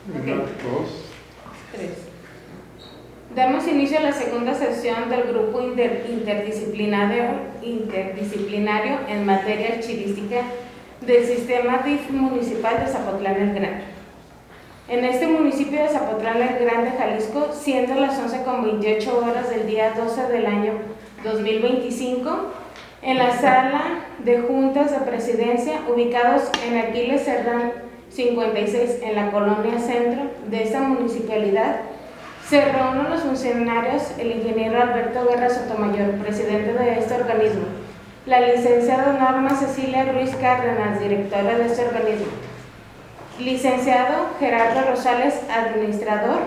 Okay. 1, 2, 3. Damos inicio a la segunda sesión del grupo interdisciplinario en materia archivística del Sistema DIF Municipal de Zapotlán el Grande. En este municipio de Zapotlán el Grande, Jalisco, siendo las 11:28 del día 12 del año 2025, en la sala de juntas de presidencia, ubicados en Aquiles Cerdán 56, en la colonia centro de esta municipalidad, se reúnen los funcionarios, el ingeniero Alberto Guerra Sotomayor, presidente de este organismo, la licenciada Norma Cecilia Ruiz Cárdenas, directora de este organismo, licenciado Gerardo Rosales, administrador,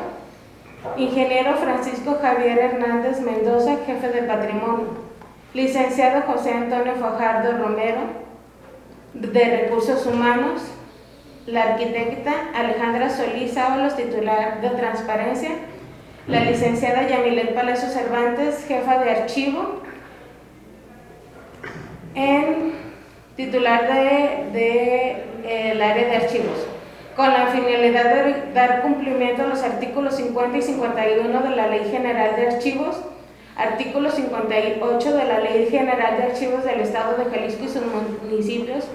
ingeniero Francisco Javier Hernández Mendoza, jefe de patrimonio, licenciado José Antonio Fajardo Romero, de recursos humanos, la arquitecta Alejandra Solís Ábalos, titular de transparencia, la licenciada Yamilet Palacio Cervantes, jefa de archivo, titular del área de archivos, con la finalidad de dar cumplimiento a los artículos 50 y 51 de la Ley General de Archivos, artículo 58 de la Ley General de Archivos del Estado de Jalisco y sus municipios,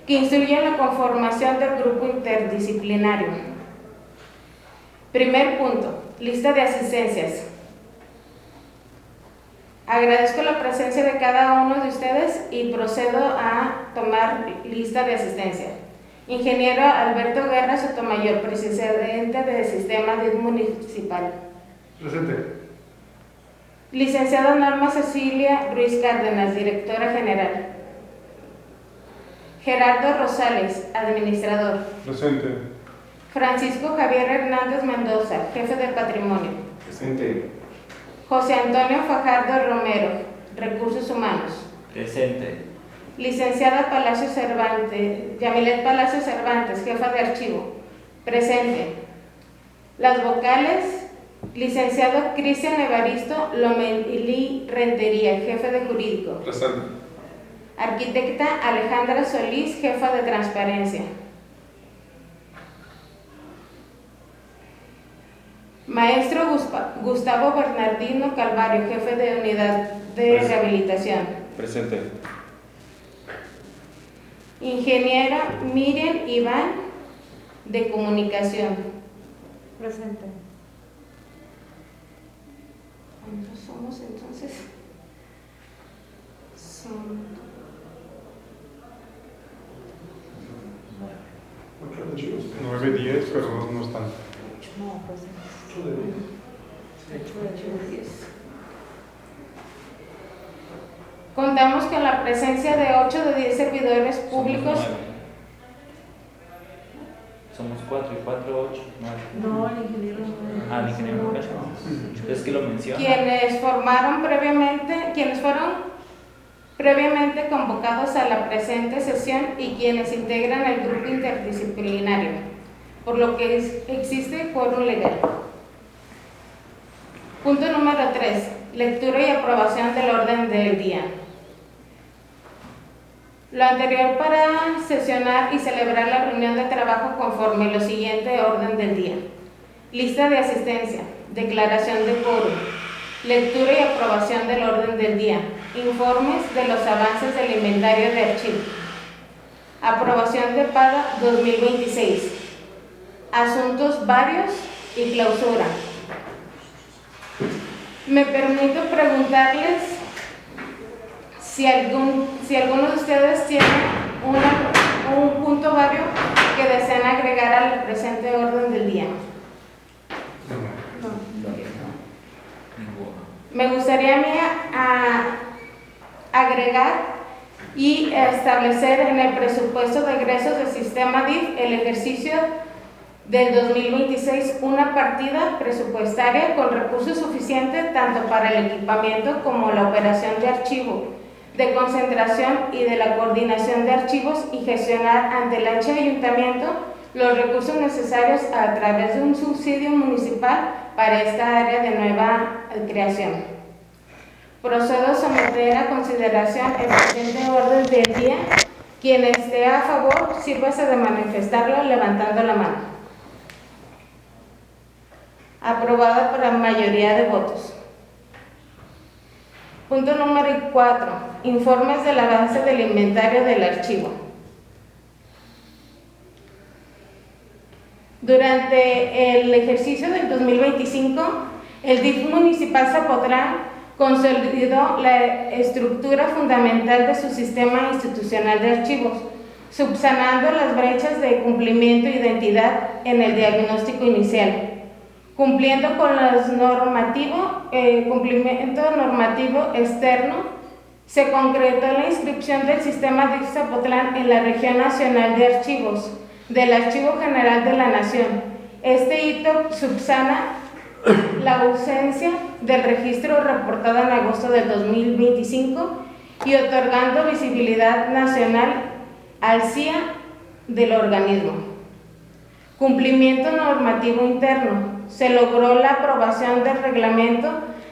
que instruyen la conformación del grupo interdisciplinario. Primer punto, lista de asistencias. Agradezco la presencia de cada uno de ustedes y procedo a tomar lista de asistencia. Ingeniero Alberto Guerra Sotomayor, presidente del Sistema DIF Municipal. presente. Licenciada Norma Cecilia Ruiz Cárdenas, directora general. Gerardo Rosales, administrador. Presente. Francisco Javier Hernández Mendoza, jefe de patrimonio. Presente. José Antonio Fajardo Romero, recursos humanos. Presente. Licenciada Palacio Cervantes, Yamilet Palacio Cervantes, jefa de archivo. Presente. Las vocales, licenciado Cristian Evaristo Lomelí Rentería, jefe de jurídico. Presente. Arquitecta Alejandra Solís, jefa de transparencia. Maestro Gustavo Bernardino Calvario, jefe de unidad de rehabilitación. Presente. Ingeniera Miriam Iván, de comunicación. Presente. ¿Cuántos somos entonces? Son 9, 10, pero dos no están. No, presente. 10. Contamos con la presencia de 8 de 10 servidores públicos. Somos 4 y 4, 8, 9. No, el ingeniero. El ingeniero no cacha. Es que lo menciona. Quienes fueron previamente convocados a la presente sesión y quienes integran el grupo interdisciplinario, por lo que existe quórum legal. Punto número 3. Lectura y aprobación del orden del día. Lo anterior para sesionar y celebrar la reunión de trabajo conforme lo siguiente orden del día. Lista de asistencia, declaración de quórum, lectura y aprobación del orden del día, informes de los avances del inventario de archivos, aprobación de paga 2026, asuntos varios y clausura. Me permito preguntarles si alguno de ustedes tiene un punto vario que desean agregar al presente orden del día. Me gustaría a mí agregar y establecer en el presupuesto de egresos del sistema DIF el ejercicio del 2026 una partida presupuestaria con recursos suficientes tanto para el equipamiento como la operación de archivo, de concentración y de la coordinación de archivos y gestionar ante el ayuntamiento los recursos necesarios a través de un subsidio municipal para esta área de nueva creación. Procedo a someter a consideración el presente orden del día. Quien esté a favor, sírvase de manifestarlo levantando la mano. Aprobada por la mayoría de votos. Punto número 4. Informes del avance del inventario del archivo. Durante el ejercicio del 2025, el DIF municipal Zapotlán consolidó la estructura fundamental de su sistema institucional de archivos, subsanando las brechas de cumplimiento de identidad en el diagnóstico inicial, cumpliendo con los cumplimiento normativo externo. Se concretó la inscripción del sistema DIF Zapotlán en la Región Nacional de Archivos del Archivo General de la Nación. Este hito subsana la ausencia del registro reportado en agosto del 2025 y otorgando visibilidad nacional al CIA del organismo. Cumplimiento normativo interno. Se logró la aprobación del reglamento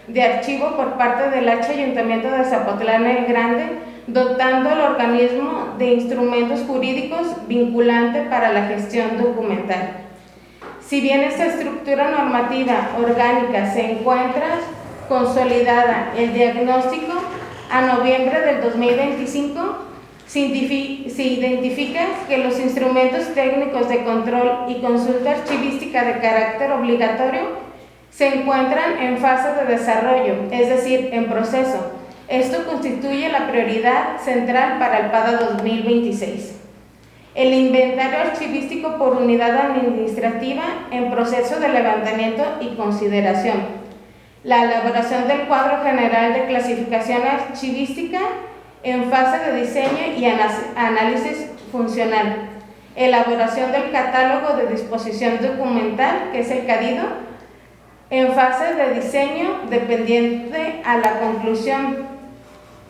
de archivo por parte del Ayuntamiento de Zapotlán el Grande, dotando al organismo de instrumentos jurídicos vinculantes para la gestión documental. Si bien esta estructura normativa orgánica se encuentra consolidada, el diagnóstico a noviembre del 2025 se identifica que los instrumentos técnicos de control y consulta archivística de carácter obligatorio se encuentran en fase de desarrollo, es decir, en proceso. Esto constituye la prioridad central para el PADA 2026. El inventario archivístico por unidad administrativa en proceso de levantamiento y consideración. La elaboración del cuadro general de clasificación archivística en fase de diseño y análisis funcional. Elaboración del catálogo de disposición documental, que es el CADIDO, en fase de diseño dependiente a la conclusión.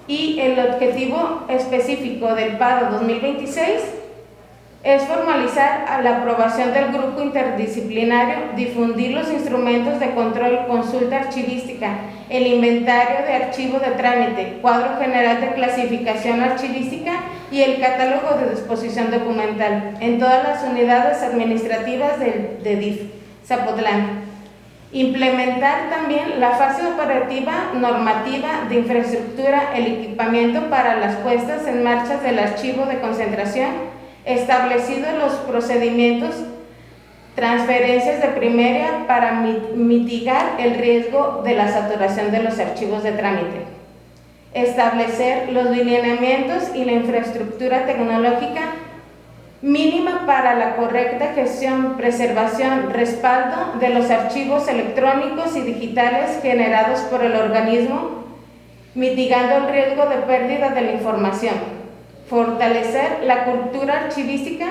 Y el objetivo específico del PADA 2026 es formalizar a la aprobación del grupo interdisciplinario, difundir los instrumentos de control y consulta archivística, el inventario de archivo de trámite, cuadro general de clasificación archivística y el catálogo de disposición documental en todas las unidades administrativas de DIF Zapotlán. Implementar también la fase operativa normativa de infraestructura, el equipamiento para las puestas en marcha del archivo de concentración, establecidos los procedimientos, transferencias de primera para mitigar el riesgo de la saturación de los archivos de trámite. Establecer los lineamientos y la infraestructura tecnológica mínima para la correcta gestión, preservación, respaldo de los archivos electrónicos y digitales generados por el organismo, mitigando el riesgo de pérdida de la información. Fortalecer la cultura archivística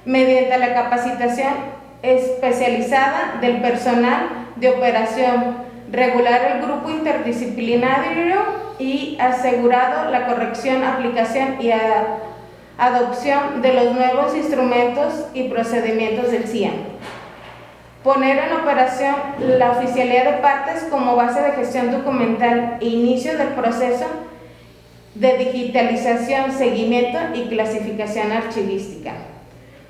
mediante la capacitación especializada del personal de operación, regular el grupo interdisciplinario y asegurado la corrección, aplicación y adopción de los nuevos instrumentos y procedimientos del CIA. Poner en operación la oficialía de partes como base de gestión documental e inicio del proceso de digitalización, seguimiento y clasificación archivística.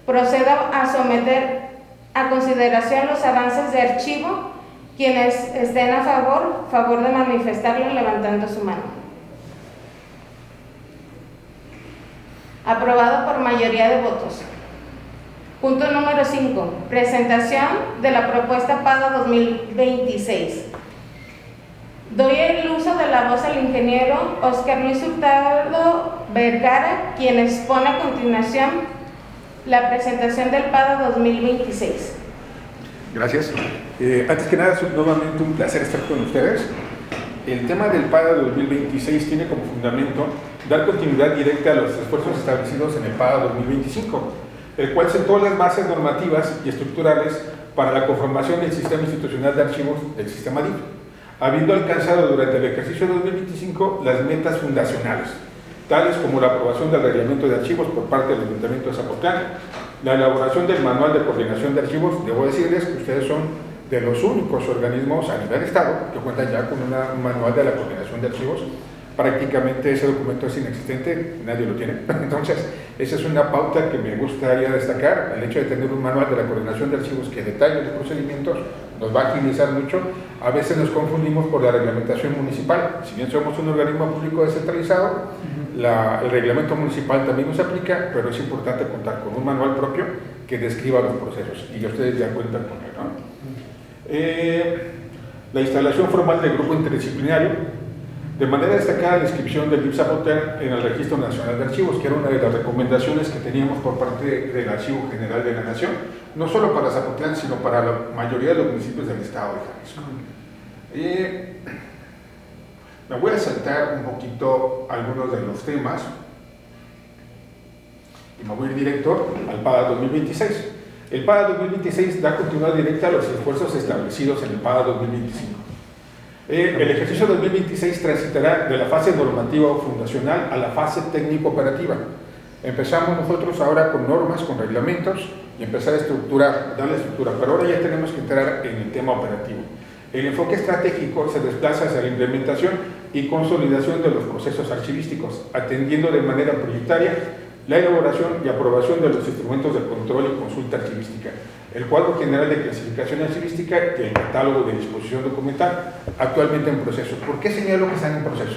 Procedo a someter a consideración los avances de archivo. Quienes estén a favor de manifestarlo levantando su mano. Aprobado por mayoría de votos. Punto número 5. Presentación de la propuesta PADA 2026. Doy el uso de la voz al ingeniero Óscar Luis Hurtado Vergara, quien expone a continuación la presentación del PADA 2026. Gracias. Antes que nada, es nuevamente un placer estar con ustedes. El tema del PADA 2026 tiene como fundamento dar continuidad directa a los esfuerzos establecidos en el PADA 2025, el cual sentó las bases normativas y estructurales para la conformación del sistema institucional de archivos del sistema DIF, habiendo alcanzado durante el ejercicio 2025 las metas fundacionales, tales como la aprobación del reglamento de archivos por parte del Ayuntamiento de Zapotlán, la elaboración del manual de coordinación de archivos. Debo decirles que ustedes son de los únicos organismos a nivel estado que cuentan ya con un manual de la coordinación de archivos, prácticamente ese documento es inexistente, nadie lo tiene. Entonces, esa es una pauta que me gustaría destacar. El hecho de tener un manual de la coordinación de archivos que detalle los procedimientos nos va a agilizar mucho. A veces nos confundimos por la reglamentación municipal. Si bien somos un organismo público descentralizado, el reglamento municipal también nos aplica, pero es importante contar con un manual propio que describa los procesos, y ustedes ya cuentan con él, ¿no? La instalación formal del grupo interdisciplinario. De manera destacada, la inscripción del DIF Zapotlán en el Registro Nacional de Archivos, que era una de las recomendaciones que teníamos por parte del Archivo General de la Nación, no solo para Zapotlán, sino para la mayoría de los municipios del estado de Jalisco. Me voy a saltar un poquito algunos de los temas y me voy a ir directo al PADA 2026. El PADA 2026 da continuidad directa a los esfuerzos establecidos en el PADA 2025. El ejercicio 2026 transitará de la fase normativa o fundacional a la fase técnico-operativa. Empezamos nosotros ahora con normas, con reglamentos y empezar a estructurar, darle estructura, pero ahora ya tenemos que entrar en el tema operativo. El enfoque estratégico se desplaza hacia la implementación y consolidación de los procesos archivísticos, atendiendo de manera prioritaria la elaboración y aprobación de los instrumentos de control y consulta archivística, el cuadro general de clasificación archivística y el catálogo de disposición documental, actualmente en proceso. ¿Por qué señalo que están en proceso?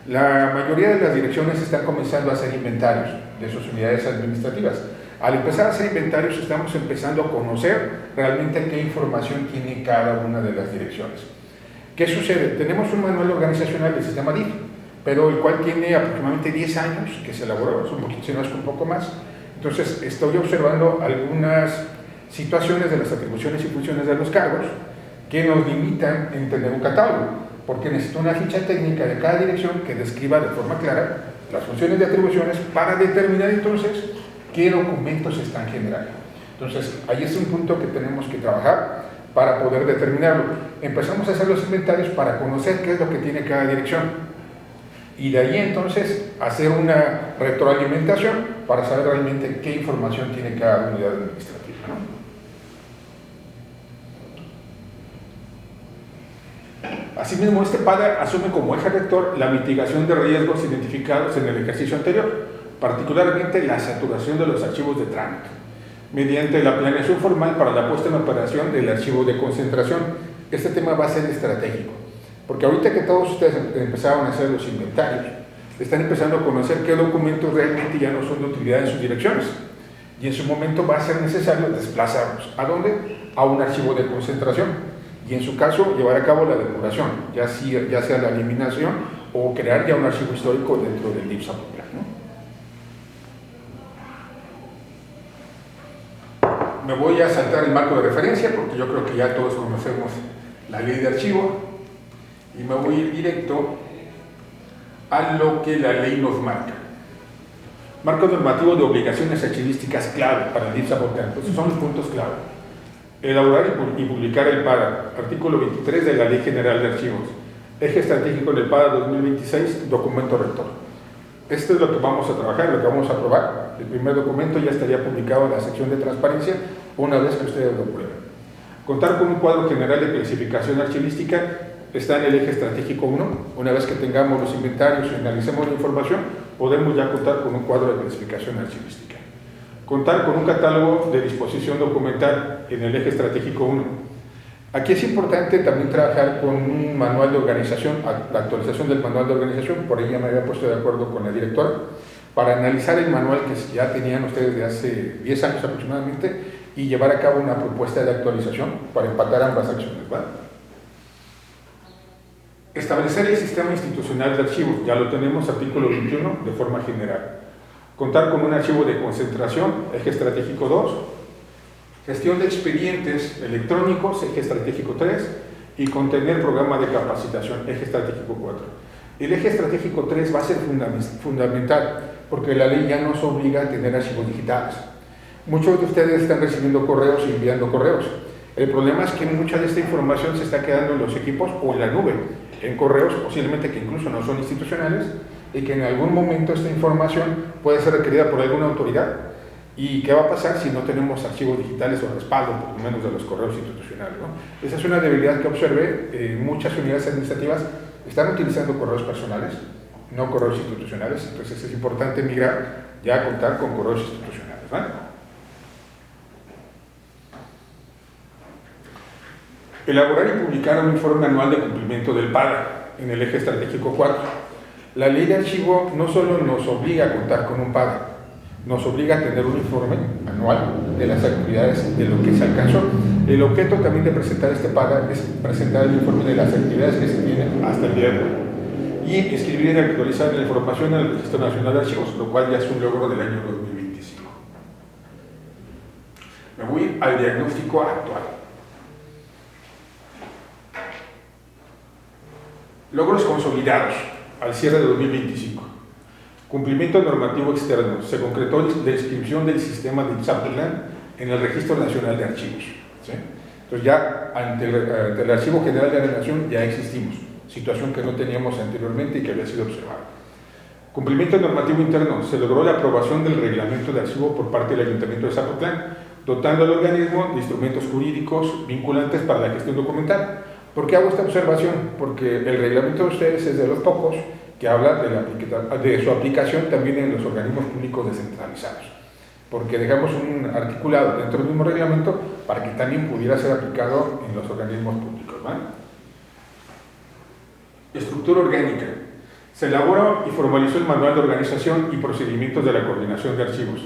La mayoría de las direcciones están comenzando a hacer inventarios de sus unidades administrativas. Al empezar a hacer inventarios estamos empezando a conocer realmente qué información tiene cada una de las direcciones. ¿Qué sucede? Tenemos un manual organizacional del sistema DIF, pero el cual tiene aproximadamente 10 años que se elaboró, es un poquito, si no es un poco más. Entonces estoy observando algunas situaciones de las atribuciones y funciones de los cargos que nos limitan en tener un catálogo, porque necesito una ficha técnica de cada dirección que describa de forma clara las funciones y atribuciones para determinar entonces qué documentos están generando. Entonces, ahí es un punto que tenemos que trabajar para poder determinarlo. Empezamos a hacer los inventarios para conocer qué es lo que tiene cada dirección, y de ahí entonces hacer una retroalimentación para saber realmente qué información tiene cada unidad administrativa, ¿no? Asimismo, este PADA asume como eje rector la mitigación de riesgos identificados en el ejercicio anterior, particularmente la saturación de los archivos de trámite, mediante la planeación formal para la puesta en operación del archivo de concentración. Este tema va a ser estratégico, porque ahorita que todos ustedes empezaron a hacer los inventarios, están empezando a conocer qué documentos realmente ya no son de utilidad en sus direcciones, y en su momento va a ser necesario desplazarlos. ¿A dónde? A un archivo de concentración, y en su caso llevar a cabo la depuración, ya sea la eliminación o crear ya un archivo histórico dentro del DIF Zapotlán, ¿no? Me voy a saltar el marco de referencia porque yo creo que ya todos conocemos la ley de archivo, y me voy a ir directo a lo que la ley nos marca. Marco normativo de obligaciones archivísticas clave para el DIF Zapotlán. Estos son los puntos clave. Elaborar y publicar el PADA, artículo 23 de la Ley General de Archivos. Eje estratégico del PADA 2026, documento rector. Esto es lo que vamos a trabajar, lo que vamos a aprobar. El primer documento ya estaría publicado en la sección de transparencia una vez que ustedes lo prueben. Contar con un cuadro general de clasificación archivística está en el eje estratégico 1. Una vez que tengamos los inventarios y analicemos la información, podemos ya contar con un cuadro de clasificación archivística. Contar con un catálogo de disposición documental en el eje estratégico 1. Aquí es importante también trabajar con un manual de organización, la actualización del manual de organización. Por ahí ya me había puesto de acuerdo con la directora para analizar el manual que ya tenían ustedes de hace 10 años aproximadamente y llevar a cabo una propuesta de actualización para empatar ambas acciones, ¿vale? Establecer el sistema institucional de archivos, ya lo tenemos, artículo 21, de forma general. Contar con un archivo de concentración, eje estratégico 2. Gestión de expedientes electrónicos, eje estratégico 3. Y contener programa de capacitación, eje estratégico 4. El eje estratégico 3 va a ser fundamental, porque la ley ya nos obliga a tener archivos digitales. Muchos de ustedes están recibiendo correos y enviando correos. El problema es que mucha de esta información se está quedando en los equipos o en la nube, en correos posiblemente que incluso no son institucionales, y que en algún momento esta información puede ser requerida por alguna autoridad. ¿Y qué va a pasar si no tenemos archivos digitales o respaldo, por lo menos de los correos institucionales, ¿no? Esa es una debilidad que observé. Muchas unidades administrativas están utilizando correos personales no correos institucionales. Entonces es importante migrar ya a contar con correos institucionales, ¿vale? Elaborar y publicar un informe anual de cumplimiento del PADA en el eje estratégico 4. La ley de archivo no solo nos obliga a contar con un PADA, nos obliga a tener un informe anual de las actividades de lo que se alcanzó. El objeto también de presentar este PADA es presentar el informe de las actividades que se tienen hasta el día de hoy y escribir y actualizar la información en el Registro Nacional de Archivos, lo cual ya es un logro del año 2025. Me voy al diagnóstico actual. Logros consolidados al cierre de 2025. Cumplimiento normativo externo. Se concretó la inscripción del sistema de Zaplan en el Registro Nacional de Archivos. ¿Sí? Entonces ya ante el Archivo General de la Nación ya existimos, situación que no teníamos anteriormente y que había sido observada. Cumplimiento normativo interno. Se logró la aprobación del reglamento de archivo por parte del Ayuntamiento de Zapotlán, dotando al organismo de instrumentos jurídicos vinculantes para la gestión documental. ¿Por qué hago esta observación? Porque el reglamento de ustedes es de los pocos que habla de su aplicación también en los organismos públicos descentralizados. Porque dejamos un articulado dentro del mismo reglamento para que también pudiera ser aplicado en los organismos públicos, ¿vale? Estructura orgánica. Se elaboró y formalizó el manual de organización y procedimientos de la coordinación de archivos.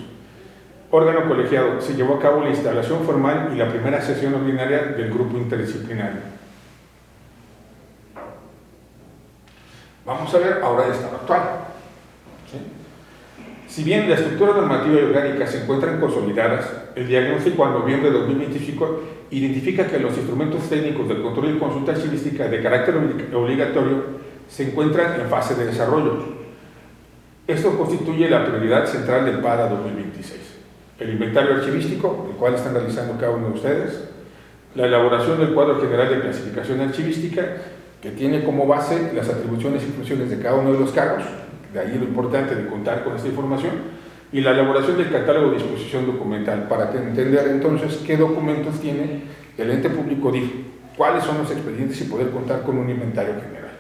Órgano colegiado. Se llevó a cabo la instalación formal y la primera sesión ordinaria del grupo interdisciplinario. Vamos a ver ahora el estado actual. ¿Sí? Si bien la estructura normativa y orgánica se encuentran consolidadas, el diagnóstico en noviembre de 2025 identifica que los instrumentos técnicos del control y consulta archivística de carácter obligatorio se encuentran en fase de desarrollo. Esto constituye la prioridad central del PADA 2026. El inventario archivístico, el cual están realizando cada uno de ustedes, la elaboración del cuadro general de clasificación archivística, que tiene como base las atribuciones y funciones de cada uno de los cargos, de ahí lo importante de contar con esta información, y la elaboración del catálogo de disposición documental, para entender entonces qué documentos tiene el ente público DIF, cuáles son los expedientes y poder contar con un inventario general.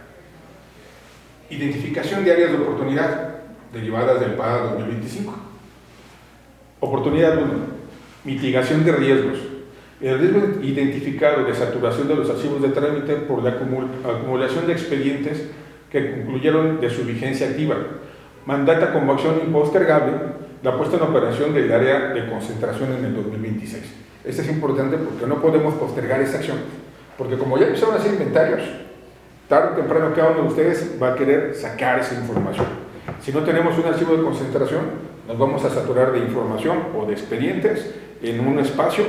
Identificación de áreas de oportunidad derivadas del PADA 2025. Oportunidad 1. Mitigación de riesgos. El riesgo identificado de saturación de los archivos de trámite por la acumulación de expedientes que concluyeron de su vigencia activa. Mandata como acción impostergable la puesta en operación del área de concentración en el 2026. Esto es importante porque no podemos postergar esa acción, porque como ya empezaron a hacer inventarios, tarde o temprano cada uno de ustedes va a querer sacar esa información. Si no tenemos un archivo de concentración, nos vamos a saturar de información o de expedientes en un espacio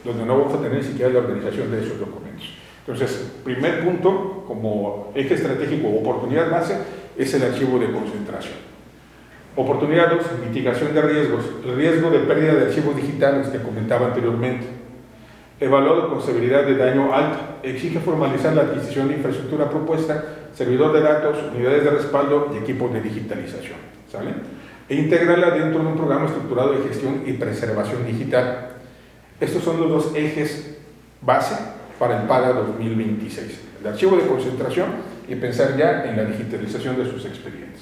donde no vamos a tener ni siquiera la organización de esos documentos. Entonces, primer punto, como eje estratégico o oportunidad base, es el archivo de concentración. Oportunidad 2, mitigación de riesgos. El riesgo de pérdida de archivos digitales que comentaba anteriormente. Evaluado con severidad de daño alta. Exige formalizar la adquisición de infraestructura propuesta, servidor de datos, unidades de respaldo y equipos de digitalización. ¿Sale? E integrarla dentro de un programa estructurado de gestión y preservación digital. Estos son los dos ejes base para el PADA 2026. El archivo de concentración y pensar ya en la digitalización de sus expedientes.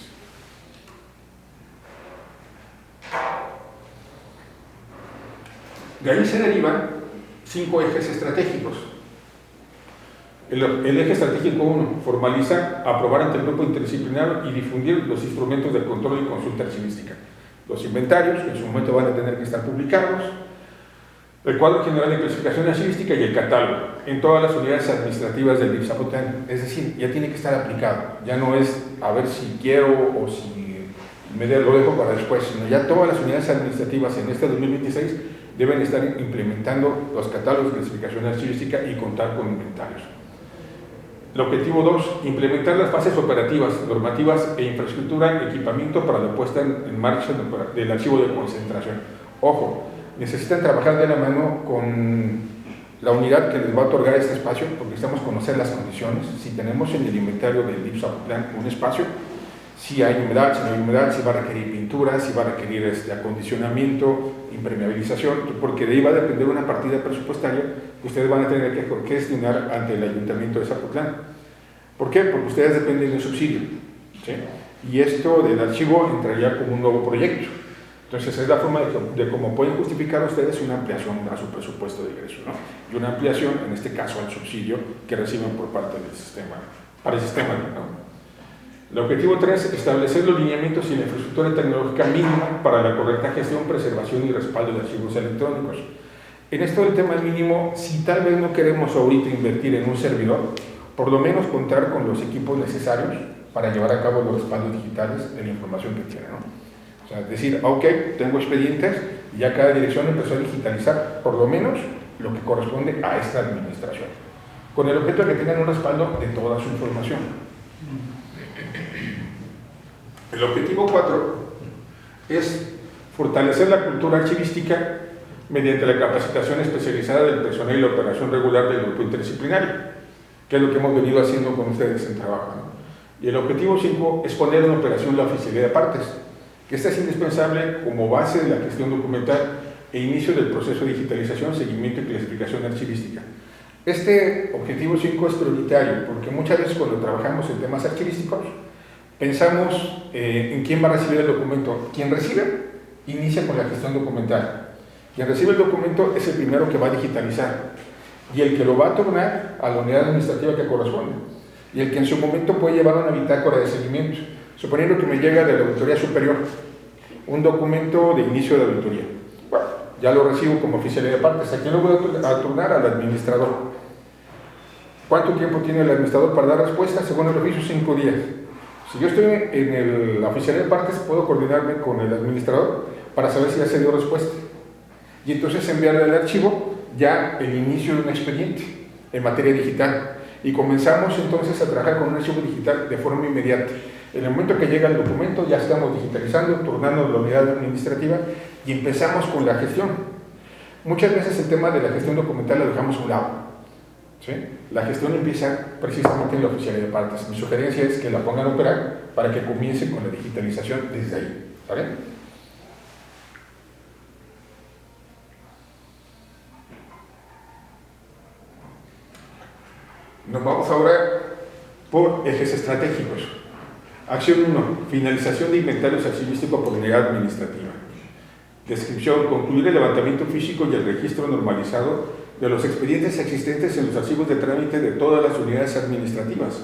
De ahí se derivan 5 ejes estratégicos. El eje estratégico 1, formalizar, aprobar ante el grupo interdisciplinario y difundir los instrumentos de control y consulta archivística. Los inventarios, que en su momento van a tener que estar publicados, el cuadro general de clasificación archivística y el catálogo en todas las unidades administrativas del DIF Zapotlán. Es decir, ya tiene que estar aplicado. Ya no es a ver si quiero o si lo dejo para después, sino ya todas las unidades administrativas en este 2026 deben estar implementando los catálogos de clasificación archivística y contar con inventarios. El objetivo 2, implementar las fases operativas, normativas e infraestructura, equipamiento para la puesta en marcha del archivo de concentración. Ojo, necesitan trabajar de la mano con la unidad que les va a otorgar este espacio, porque necesitamos conocer las condiciones. Si tenemos en el inventario del DIF Zapotlán un espacio, si hay humedad, si no hay humedad, si va a requerir pintura, si va a requerir acondicionamiento, impermeabilización, porque de ahí va a depender una partida presupuestaria que ustedes van a tener que gestionar ante el Ayuntamiento de Zapotlán. ¿Por qué? Porque ustedes dependen de un subsidio, ¿sí? y esto del archivo entraría como un nuevo proyecto. Entonces es la forma de cómo pueden justificar ustedes una ampliación a su presupuesto de ingreso, ¿no? Y una ampliación, en este caso, al subsidio que reciben por parte del sistema, para el sistema, ¿no? El objetivo 3, establecer los lineamientos y la infraestructura tecnológica mínima para la correcta gestión, preservación y respaldo de archivos electrónicos. En esto del tema mínimo, si tal vez no queremos ahorita invertir en un servidor, por lo menos contar con los equipos necesarios para llevar a cabo los respaldos digitales de la información que tiene, ¿no? O sea, decir, ok, tengo expedientes y ya cada dirección empezó a digitalizar por lo menos lo que corresponde a esta administración, con el objeto de que tengan un respaldo de toda su información. El objetivo 4 es fortalecer la cultura archivística mediante la capacitación especializada del personal y la operación regular del grupo interdisciplinario, que es lo que hemos venido haciendo con ustedes en trabajo, ¿no? Y el objetivo 5 es poner en operación la oficialía de partes, que esta es indispensable como base de la gestión documental e inicio del proceso de digitalización, seguimiento y clasificación archivística. Este objetivo 5 es prioritario porque muchas veces cuando trabajamos en temas archivísticos pensamos en quién va a recibir el documento. Quien recibe inicia con la gestión documental. Quien recibe el documento es el primero que va a digitalizar y el que lo va a turnar a la unidad administrativa que corresponde y el que en su momento puede llevar una bitácora de seguimiento. Suponiendo que me llega de la Auditoría Superior un documento de inicio de auditoría. Bueno, ya lo recibo como oficialía de partes. ¿A quién lo voy a turnar? Al administrador. ¿Cuánto tiempo tiene el administrador para dar respuesta? Según el oficio, 5 días. Si yo estoy en la oficialía de partes, puedo coordinarme con el administrador para saber si ya se dio respuesta. Y entonces enviarle al archivo ya el inicio de un expediente en materia digital. Y comenzamos entonces a trabajar con un archivo digital de forma inmediata. En el momento que llega el documento ya estamos digitalizando, turnando la unidad administrativa y empezamos con la gestión. Muchas veces el tema de la gestión documental lo dejamos a un lado, ¿sí? La gestión empieza precisamente en la oficialía de partes. Mi sugerencia es que la pongan a operar para que comiencen con la digitalización desde ahí, ¿vale? Nos vamos ahora por ejes estratégicos. Acción 1. Finalización de inventarios archivísticos por unidad administrativa. Descripción. Concluir el levantamiento físico y el registro normalizado de los expedientes existentes en los archivos de trámite de todas las unidades administrativas.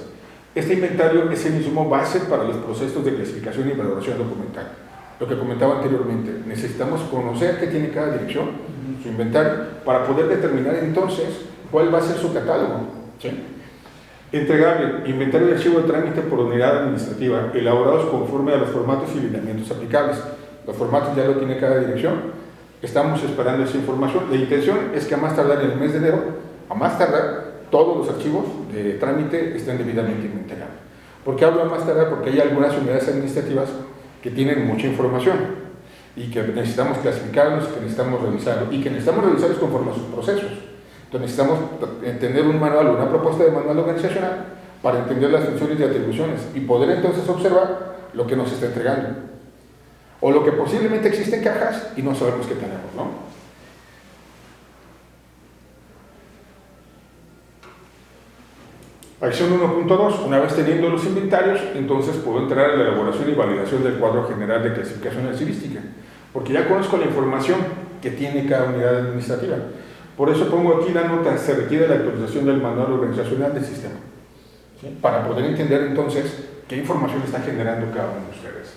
Este inventario es el insumo base para los procesos de clasificación y valoración documental. Lo que comentaba anteriormente, necesitamos conocer qué tiene cada dirección, su inventario, para poder determinar entonces cuál va a ser su catálogo, ¿sí? Entregable, inventario de archivo de trámite por unidad administrativa, elaborados conforme a los formatos y lineamientos aplicables. Los formatos ya lo tiene cada dirección. Estamos esperando esa información. La intención es que a más tardar en el mes de enero, a más tardar, todos los archivos de trámite estén debidamente inventariados. ¿Por qué hablo a más tardar? Porque hay algunas unidades administrativas que tienen mucha información y que necesitamos clasificarlos, que necesitamos revisarlos y que necesitamos revisarlos conforme a sus procesos. Entonces necesitamos entender un manual, una propuesta de manual organizacional para entender las funciones y atribuciones y poder entonces observar lo que nos está entregando o lo que posiblemente existe en cajas y no sabemos qué tenemos, ¿no? Acción 1.2. Una vez teniendo los inventarios, entonces puedo entrar a la elaboración y validación del cuadro general de clasificación archivística, porque ya conozco la información que tiene cada unidad administrativa. Por eso pongo aquí la nota, se requiere la actualización del manual organizacional del sistema, ¿sí? Para poder entender entonces qué información está generando cada uno de ustedes.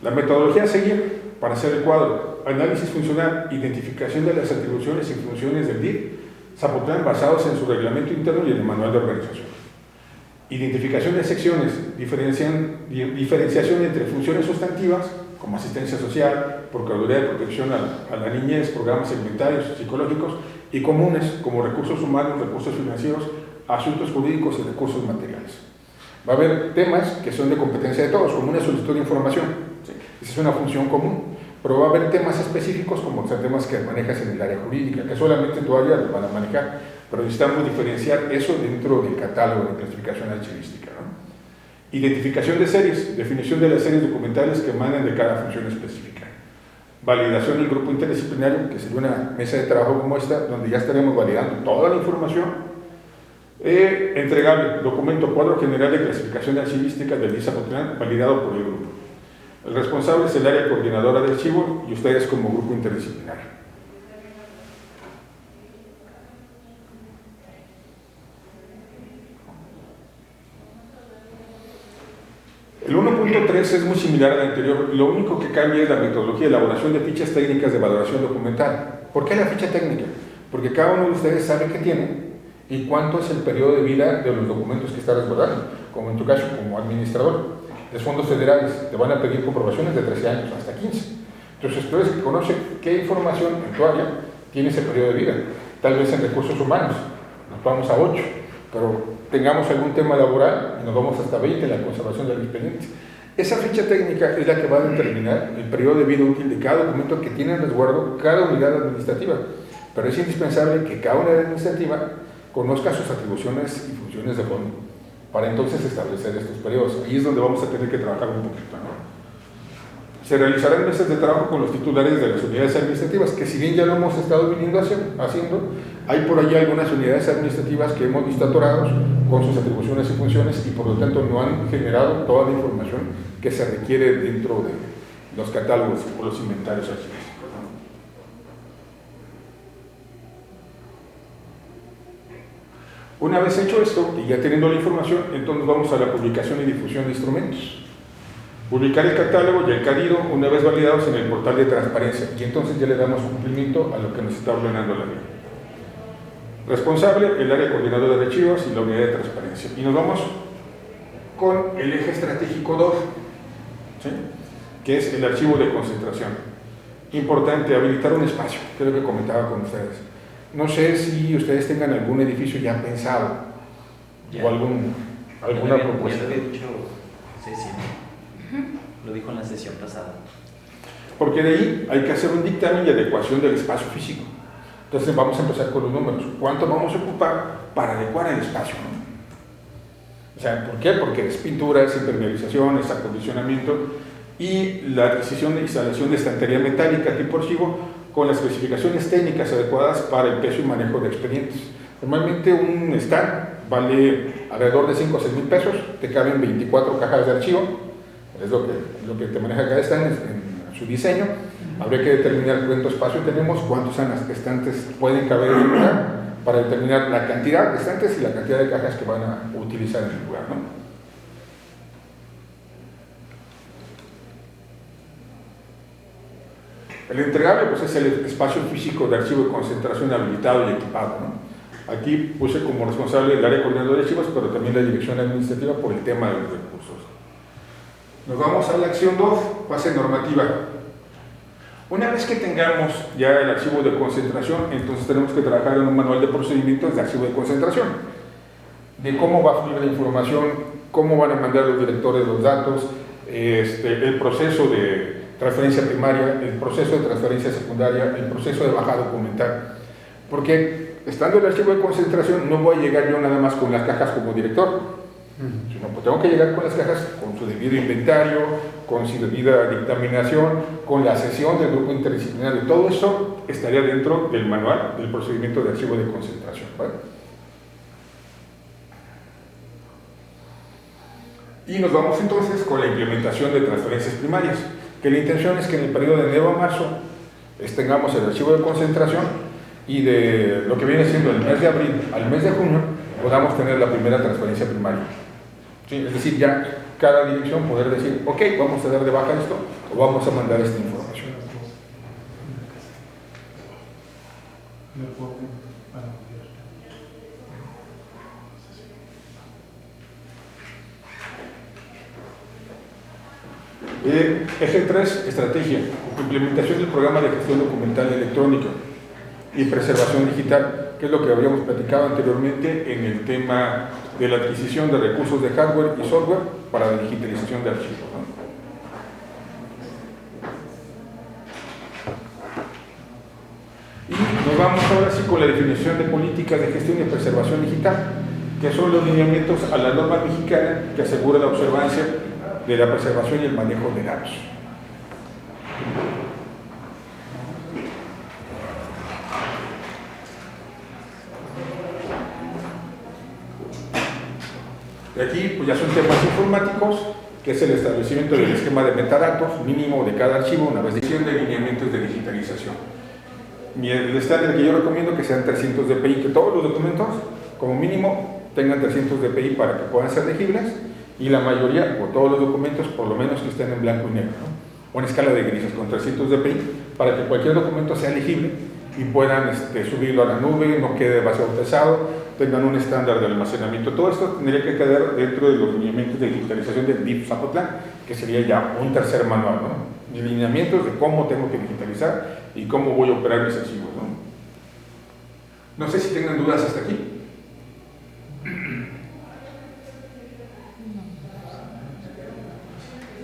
La metodología a seguir para hacer el cuadro: análisis funcional, identificación de las atribuciones y funciones del DIF Zapotlán basados en su reglamento interno y en el manual de organización. Identificación de secciones, diferenciación entre funciones sustantivas como asistencia social, procuraduría de protección a la niñez, programas segmentarios psicológicos, y comunes como recursos humanos, recursos financieros, asuntos jurídicos y recursos materiales. Va a haber temas que son de competencia de todos, como una solicitud de información, ¿sí? Esa es una función común, pero va a haber temas específicos como temas que manejas en el área jurídica, que solamente tu área los van a manejar, pero necesitamos diferenciar eso dentro del catálogo de clasificación archivística, ¿no? Identificación de series, definición de las series documentales que emanan de cada función específica. Validación del grupo interdisciplinario, que sería una mesa de trabajo como esta, donde ya estaremos validando toda la información Entregable, documento cuadro general de clasificación archivística del ISA Potlán, validado por el grupo. El responsable es el área coordinadora de archivo y ustedes como grupo interdisciplinario. El 1.3 es muy similar al anterior, lo único que cambia es la metodología de elaboración de fichas técnicas de valoración documental. ¿Por qué la ficha técnica? Porque cada uno de ustedes sabe qué tiene y cuánto es el periodo de vida de los documentos que está resguardando, como en tu caso, como administrador. Los fondos federales te van a pedir comprobaciones de 13 años hasta 15. Entonces, tú eres que conoce qué información en tu área tiene ese periodo de vida. Tal vez en recursos humanos, nos vamos a 8, pero tengamos algún tema laboral y nos vamos hasta 20 en la conservación del expediente. Esa ficha técnica es la que va a determinar el periodo de vida útil de cada documento que tiene en resguardo cada unidad administrativa. Pero es indispensable que cada unidad administrativa conozca sus atribuciones y funciones de fondo para entonces establecer estos periodos. Ahí es donde vamos a tener que trabajar un poquito, ¿no? Se realizarán meses de trabajo con los titulares de las unidades administrativas, que si bien ya lo hemos estado viniendo haciendo, hay por ahí algunas unidades administrativas que hemos visto atorados con sus atribuciones y funciones y por lo tanto no han generado toda la información que se requiere dentro de los catálogos o los inventarios archivísticos. Una vez hecho esto, y ya teniendo la información, entonces vamos a la publicación y difusión de instrumentos. Publicar el catálogo y el CADIDO una vez validados en el portal de transparencia, y entonces ya le damos cumplimiento a lo que nos está ordenando la ley. Responsable, el área coordinadora de archivos y la unidad de transparencia. Y nos vamos con el eje estratégico 2, ¿sí?, que es el archivo de concentración. Importante, habilitar un espacio, que es lo que comentaba con ustedes. No sé si ustedes tengan algún edificio ya pensado o alguna propuesta. Ya lo había dicho Ceci, lo dijo en la sesión pasada. Porque de ahí hay que hacer un dictamen y adecuación del espacio físico. Entonces vamos a empezar con los números. ¿Cuánto vamos a ocupar para adecuar el espacio, ¿no? O sea, ¿por qué? Porque es pintura, es impermeabilización, es acondicionamiento y la adquisición e instalación de estantería metálica tipo archivo con las especificaciones técnicas adecuadas para el peso y manejo de expedientes. Normalmente un stand vale alrededor de 5 o 6 mil pesos, te caben 24 cajas de archivo, es lo que te maneja cada stand en su diseño. Habría que determinar cuánto espacio tenemos, cuántos estantes pueden caber en el lugar, para determinar la cantidad de estantes y la cantidad de cajas que van a utilizar en el lugar, ¿no? El entregable pues, es el espacio físico de archivo de concentración habilitado y equipado, ¿no? Aquí puse como responsable el área coordinadora de archivos, pero también la dirección administrativa por el tema de los recursos. Nos vamos a la acción 2, fase normativa. Una vez que tengamos ya el archivo de concentración, entonces tenemos que trabajar en un manual de procedimientos de archivo de concentración, de cómo va a fluir la información, cómo van a mandar los directores los datos, el proceso de transferencia primaria, el proceso de transferencia secundaria, el proceso de baja documental. Porque estando el archivo de concentración no voy a llegar yo nada más con las cajas como director, sino pues tengo que llegar con las cajas con su debido inventario, con su debida dictaminación, con la sesión del grupo interdisciplinario. Todo eso estaría dentro del manual del procedimiento de archivo de concentración, ¿vale? Y nos vamos entonces con la implementación de transferencias primarias, que la intención es que en el periodo de enero a marzo tengamos el archivo de concentración y de lo que viene siendo el mes de abril al mes de junio podamos tener la primera transferencia primaria. ¿Sí? Es decir, ya cada dirección poder decir, ok, vamos a dar de baja esto o vamos a mandar esta información. Eje 3, estrategia, implementación del programa de gestión documental electrónica y preservación digital, que es lo que habíamos platicado anteriormente en el tema de la adquisición de recursos de hardware y software para la digitalización de archivos, ¿no? Y nos vamos ahora sí con la definición de políticas de gestión y preservación digital, que son los lineamientos a la norma mexicana que asegura la observancia de la preservación y el manejo de datos. De aquí pues ya son temas informáticos, que es el establecimiento del esquema de metadatos mínimo de cada archivo, una vez decisión de lineamientos de digitalización. El estándar que yo recomiendo que sean 300 dpi, que todos los documentos como mínimo tengan 300 dpi para que puedan ser legibles, y la mayoría o todos los documentos por lo menos que estén en blanco y negro, ¿no? O en escala de grises con 300 dpi para que cualquier documento sea legible y puedan subirlo a la nube, no quede demasiado pesado, tengan un estándar de almacenamiento. Todo esto tendría que quedar dentro de los lineamientos de digitalización del DIF Zapotlán, que sería ya un tercer manual, ¿no? Lineamientos de cómo tengo que digitalizar y cómo voy a operar mis archivos, ¿no? No sé si tengan dudas hasta aquí.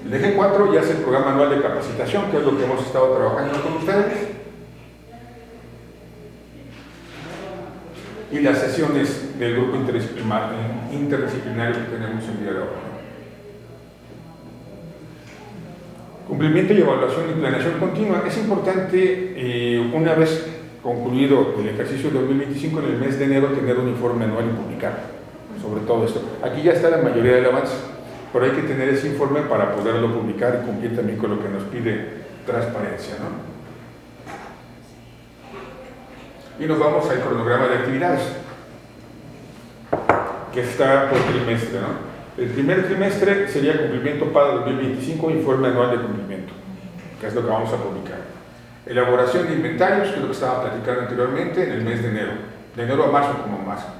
El eje 4 ya es el programa anual de capacitación, que es lo que hemos estado trabajando con ustedes. Y las sesiones del grupo interdisciplinario que tenemos el día de hoy. Cumplimiento y evaluación y planeación continua. Es importante, una vez concluido el ejercicio 2025, en el mes de enero, tener un informe anual y publicar sobre todo esto. Aquí ya está la mayoría del avance, pero hay que tener ese informe para poderlo publicar y cumplir también con lo que nos pide transparencia, ¿no? Y nos vamos al cronograma de actividades, que está por trimestre, ¿no? El primer trimestre sería cumplimiento para 2025, informe anual de cumplimiento, que es lo que vamos a publicar. Elaboración de inventarios, que es lo que estaba platicando anteriormente, en el mes de enero a marzo como máximo.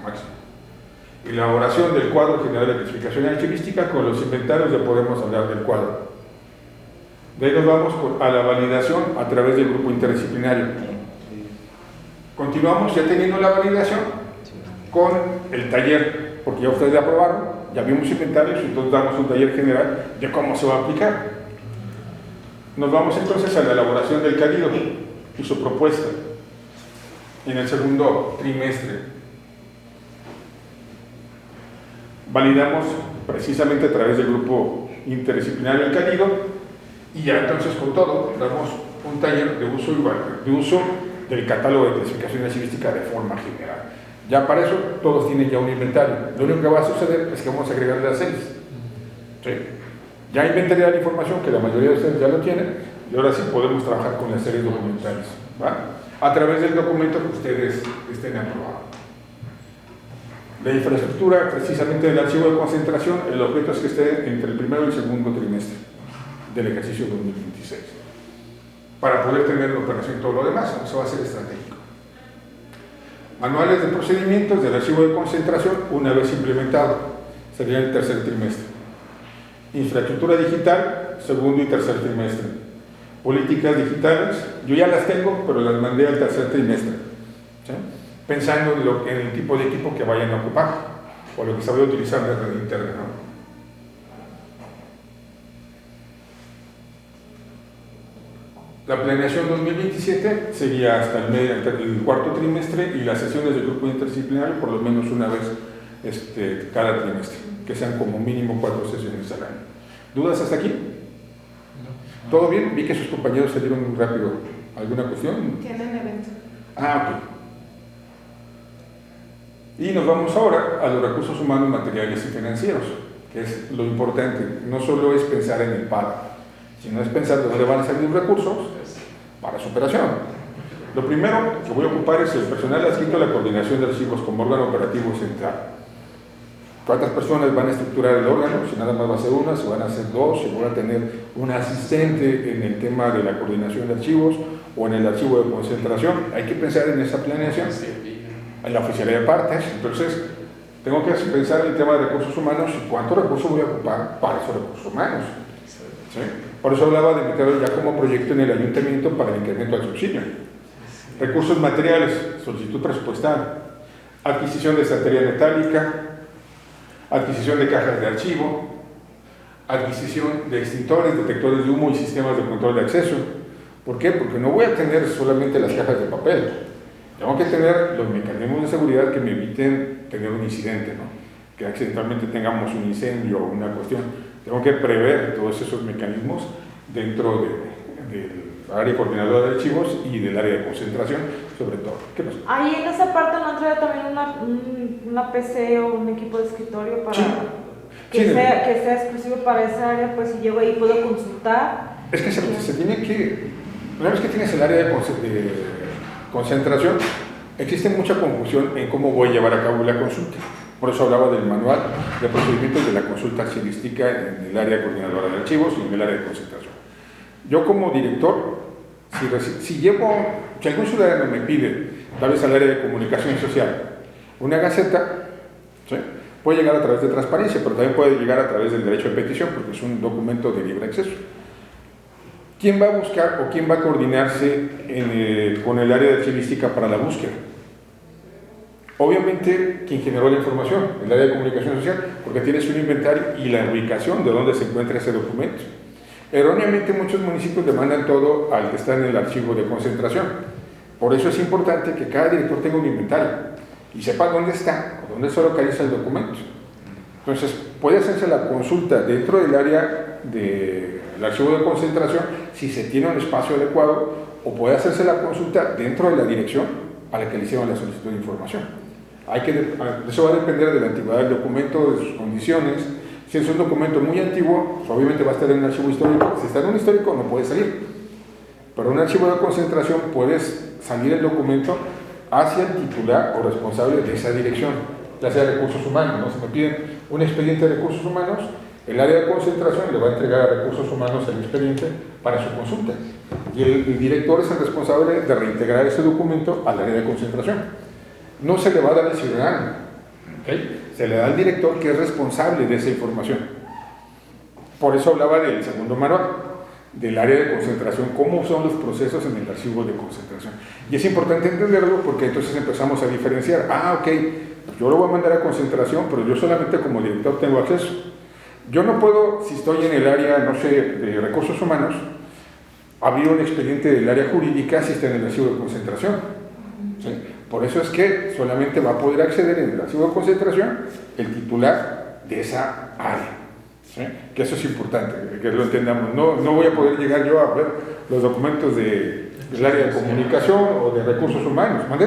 Elaboración del cuadro general de clasificación archivística. Con los inventarios ya podemos hablar del cuadro. De ahí nos vamos a la validación a través del grupo interdisciplinario. Continuamos ya teniendo la validación con el taller, porque ya ustedes ya aprobaron, ya vimos inventarios, entonces damos un taller general de cómo se va a aplicar. Nos vamos entonces a la elaboración del CADIDO y su propuesta en el segundo trimestre. Validamos precisamente a través del grupo interdisciplinario el CADIDO y ya entonces con todo damos un taller de uso del catálogo de clasificación archivística de forma general. Ya para eso todos tienen ya un inventario. Lo único que va a suceder es que vamos a agregarle las series. ¿Sí? Ya inventariar la información, que la mayoría de ustedes ya lo tienen, y ahora sí podemos trabajar con las series documentales, ¿va? A través del documento que ustedes estén aprobando. La infraestructura, precisamente del archivo de concentración, el objeto es que esté entre el primero y el segundo trimestre del ejercicio 2026. Para poder tener en operación todo lo demás, eso va a ser estratégico. Manuales de procedimientos del archivo de concentración, una vez implementado, sería el tercer trimestre. Infraestructura digital, segundo y tercer trimestre. Políticas digitales, yo ya las tengo, pero las mandé al tercer trimestre, ¿sí? Pensando en el tipo de equipo que vayan a ocupar, o lo que se vaya a utilizar en la red interna, ¿no? La planeación 2027 sería hasta el cuarto trimestre, y las sesiones del grupo interdisciplinario por lo menos una vez cada trimestre, que sean como mínimo 4 sesiones al año. ¿Dudas hasta aquí? No. ¿Todo bien? Vi que sus compañeros salieron muy rápido. ¿Alguna cuestión? Tienen evento. Ah, ok. Y nos vamos ahora a los recursos humanos, materiales y financieros, que es lo importante. No solo es pensar en el pago, sino es pensar de dónde van a salir los recursos para su operación. Lo primero que voy a ocupar es el personal adscrito a la coordinación de archivos como órgano operativo central. ¿Cuántas personas van a estructurar el órgano? Si nada más va a ser una, si van a ser dos, si van a tener un asistente en el tema de la coordinación de archivos o en el archivo de concentración. Hay que pensar en esa planeación, en la oficialidad de partes. Entonces, tengo que pensar en el tema de recursos humanos y cuántos recursos voy a ocupar para esos recursos humanos. ¿Sí? Por eso hablaba de meterlo ya como proyecto en el ayuntamiento para el incremento al subsidio. Recursos materiales, solicitud presupuestal, adquisición de estantería metálica, adquisición de cajas de archivo, adquisición de extintores, detectores de humo y sistemas de control de acceso. ¿Por qué? Porque no voy a tener solamente las cajas de papel. Tengo que tener los mecanismos de seguridad que me eviten tener un incidente, ¿no? Que accidentalmente tengamos un incendio o una cuestión. Tengo que prever todos esos mecanismos dentro del área coordinadora de archivos y del área de concentración, sobre todo. ¿Qué pasa? Ahí en esa parte no trae también una PC o un equipo de escritorio para... Sí, Sí, que sea exclusivo para esa área, pues si llego ahí puedo consultar. Es que se tiene que, una vez que tienes el área de concentración, existe mucha confusión en cómo voy a llevar a cabo la consulta. Por eso hablaba del manual de procedimientos de la consulta archivística en el área coordinadora de archivos y en el área de concentración. Yo como director, si algún ciudadano me pide, tal vez al área de comunicación social, una gaceta, ¿sí?, puede llegar a través de transparencia, pero también puede llegar a través del derecho de petición, porque es un documento de libre acceso. ¿Quién va a buscar o quién va a coordinarse con el área de archivística para la búsqueda? Obviamente, quien generó la información, el área de comunicación social, porque tienes un inventario y la ubicación de dónde se encuentra ese documento. Erróneamente, muchos municipios demandan todo al que está en el archivo de concentración. Por eso es importante que cada director tenga un inventario y sepa dónde está o dónde se localiza el documento. Entonces, puede hacerse la consulta dentro del área del archivo de concentración si se tiene un espacio adecuado, o puede hacerse la consulta dentro de la dirección a la que le hicieron la solicitud de información. Eso va a depender de la antigüedad del documento, de sus condiciones. Si es un documento muy antiguo, pues obviamente va a estar en un archivo histórico. Si está en un histórico, no puede salir. Pero en un archivo de concentración puedes salir el documento hacia el titular o responsable de esa dirección, ya sea recursos humanos, ¿no? Si me piden un expediente de recursos humanos, el área de concentración le va a entregar a recursos humanos el expediente para su consulta. Y el director es el responsable de reintegrar ese documento al área de concentración. No se le va a dar al ciudadano, ¿okay? Se le da al director, que es responsable de esa información. Por eso hablaba del segundo manual, del área de concentración, cómo son los procesos en el archivo de concentración. Y es importante entenderlo porque entonces empezamos a diferenciar. Ok, yo lo voy a mandar a concentración, pero yo solamente como director tengo acceso. Yo no puedo, si estoy en el área, no sé, de recursos humanos, abrir un expediente del área jurídica si está en el archivo de concentración, ¿sí? Por eso es que solamente va a poder acceder en el archivo de concentración el titular de esa área, ¿sí? Que eso es importante, que lo entendamos. No voy a poder llegar yo a ver los documentos del área de comunicación o de recursos humanos, ¿vale?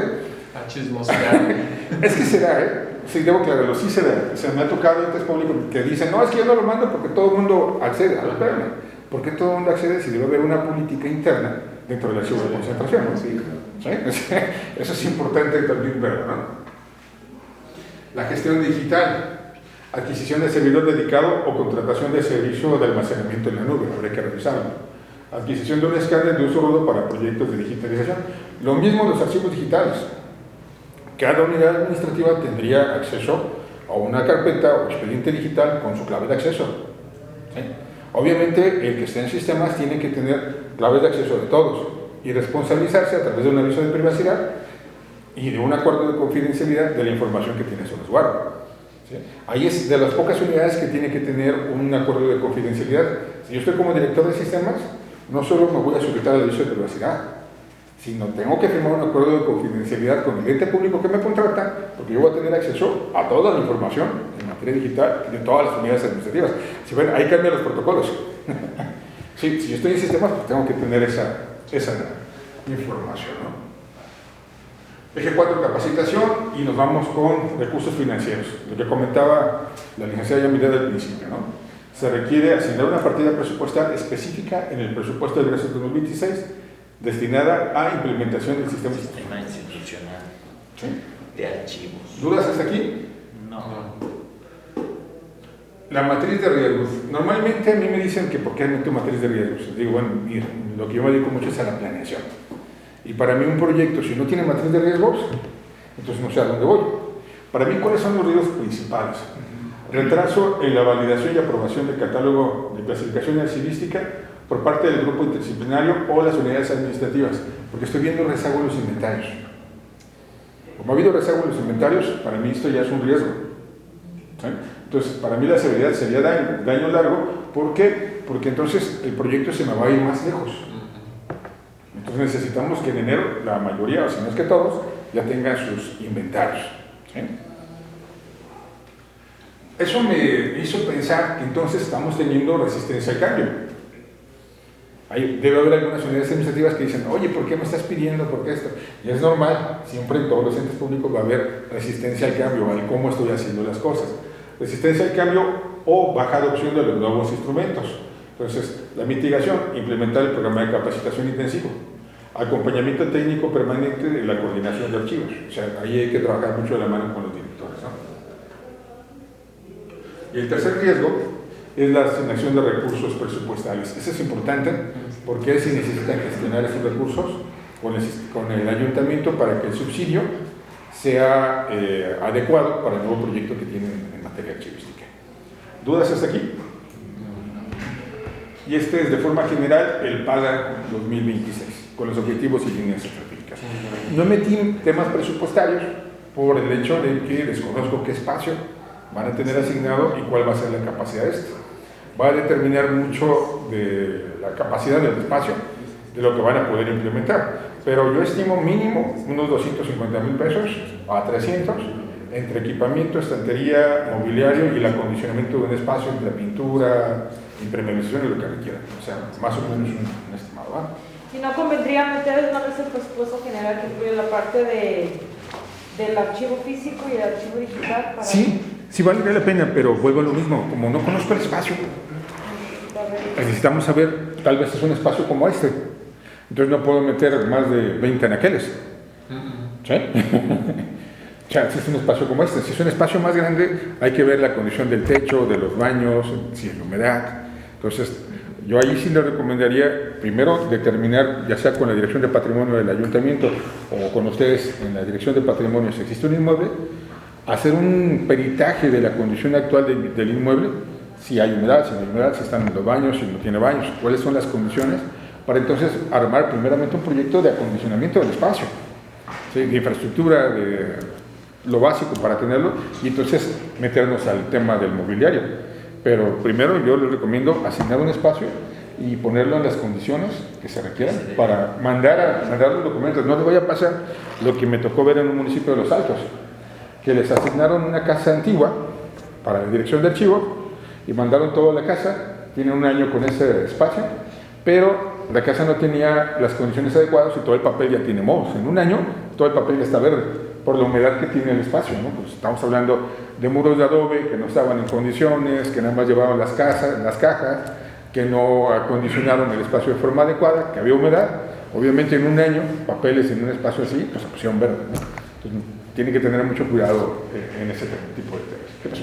A chismosear. Es que será, sí, debo aclararlo, sí será. O sea, me ha tocado entes públicos que dicen, no, es que yo no lo mando porque todo el mundo accede. A ver, espérame, ¿por qué todo el mundo accede si debe haber una política interna dentro del archivo de concentración, ¿no? Sí. ¿Sí? Eso es importante también verlo, ¿no? La gestión digital, adquisición de servidor dedicado o contratación de servicio de almacenamiento en la nube, habría que revisarlo. Adquisición de un escáner de uso rudo para proyectos de digitalización. Lo mismo los archivos digitales. Cada unidad administrativa tendría acceso a una carpeta o expediente digital con su clave de acceso, ¿sí? Obviamente, el que esté en sistemas tiene que tener claves de acceso de todos y responsabilizarse a través de un aviso de privacidad y de un acuerdo de confidencialidad de la información que tiene su resguardo, ¿sí? Ahí es de las pocas unidades que tiene que tener un acuerdo de confidencialidad. Si yo estoy como director de sistemas, no solo me voy a sujetar al aviso de privacidad, sino tengo que firmar un acuerdo de confidencialidad con el ente público que me contrata, porque yo voy a tener acceso a toda la información en materia digital de todas las unidades administrativas. Si ven, ahí cambian los protocolos. Sí, si yo estoy en sistemas, pues tengo que tener esa información, ¿no? Eje 4, capacitación, y nos vamos con recursos financieros. Lo que comentaba la licenciada Yamileda al principio, ¿no? Se requiere asignar una partida presupuestal específica en el presupuesto de egresos 2026 destinada a implementación del sistema institucional, ¿sí?, de archivos. ¿Dudas hasta aquí? No. La matriz de riesgos. Normalmente a mí me dicen que ¿por qué meto matriz de riesgos? Digo, bueno, mira, lo que yo me dedico mucho es a la planeación. Y para mí un proyecto, si no tiene matriz de riesgos, entonces no sé a dónde voy. Para mí, ¿cuáles son los riesgos principales? Retraso en la validación y aprobación del catálogo de clasificación archivística por parte del grupo interdisciplinario o las unidades administrativas, porque estoy viendo rezago en los inventarios. Como ha habido rezago en los inventarios, para mí esto ya es un riesgo, ¿sí? Entonces, para mí la severidad sería daño largo. ¿Por qué? Porque entonces el proyecto se me va a ir más lejos. Entonces necesitamos que en enero la mayoría, o si no es que todos, ya tengan sus inventarios, ¿sí? Eso me hizo pensar que entonces estamos teniendo resistencia al cambio. Debe haber algunas unidades administrativas que dicen, oye, ¿por qué me estás pidiendo? ¿Por qué esto? Y es normal, siempre en todos los entes públicos va a haber resistencia al cambio, al cómo estoy haciendo las cosas. resistencia al cambio o baja adopción de los nuevos instrumentos. Entonces, la mitigación, implementar el programa de capacitación intensivo, acompañamiento técnico permanente de la coordinación de archivos. O sea, ahí hay que trabajar mucho de la mano con los directores, ¿no? Y el tercer riesgo es la asignación de recursos presupuestales. Eso es importante porque si necesitan gestionar esos recursos con el ayuntamiento para que el subsidio sea adecuado para el nuevo proyecto que tienen en materia archivística. ¿Dudas hasta aquí? Y este es de forma general el PADA 2026, con los objetivos y líneas estratégicas. No metí temas presupuestarios por el hecho de que desconozco qué espacio van a tener asignado y cuál va a ser la capacidad de este. Va a determinar mucho de la capacidad del espacio, de lo que van a poder implementar. Pero yo estimo mínimo unos 250,000 pesos a 300 entre equipamiento, estantería, mobiliario y el acondicionamiento de un espacio entre pintura, impermeabilización y lo que requieran. O sea, más o menos un estimado, ¿va? Si no convendría meter una vez el presupuesto general que incluye la parte del archivo físico y el archivo digital. Para Sí valdría la pena, pero vuelvo a lo mismo. Como no conozco el espacio, necesitamos saber, tal vez es un espacio como este. Entonces no puedo meter más de 20 anaqueles. ¿Sí? O sea, si es un espacio como este, si es un espacio más grande, hay que ver la condición del techo, de los baños, si es la humedad. Entonces, yo ahí sí le recomendaría primero determinar, ya sea con la Dirección de Patrimonio del Ayuntamiento o con ustedes en la Dirección de Patrimonio, si existe un inmueble, hacer un peritaje de la condición actual del inmueble, si hay humedad, si no hay humedad, si están en los baños, si no tiene baños, cuáles son las condiciones, para entonces armar primeramente un proyecto de acondicionamiento del espacio, ¿sí? De infraestructura, de lo básico para tenerlo, y entonces meternos al tema del mobiliario. Pero primero yo les recomiendo asignar un espacio y ponerlo en las condiciones que se requieran para mandar los documentos. No les vaya a pasar lo que me tocó ver en un municipio de Los Altos, que les asignaron una casa antigua para la dirección de archivos y mandaron toda la casa, tienen un año con ese espacio, pero la casa no tenía las condiciones adecuadas y todo el papel ya tiene mohos. En un año todo el papel ya está verde por la humedad que tiene el espacio, ¿no? Pues estamos hablando de muros de adobe que no estaban en condiciones, que nada más llevaban las cajas, que no acondicionaron el espacio de forma adecuada, que había humedad. Obviamente en un año, papeles en un espacio así, pues se pusieron verdes, ¿no? Entonces tienen que tener mucho cuidado en ese tipo de temas. ¿Qué pasó?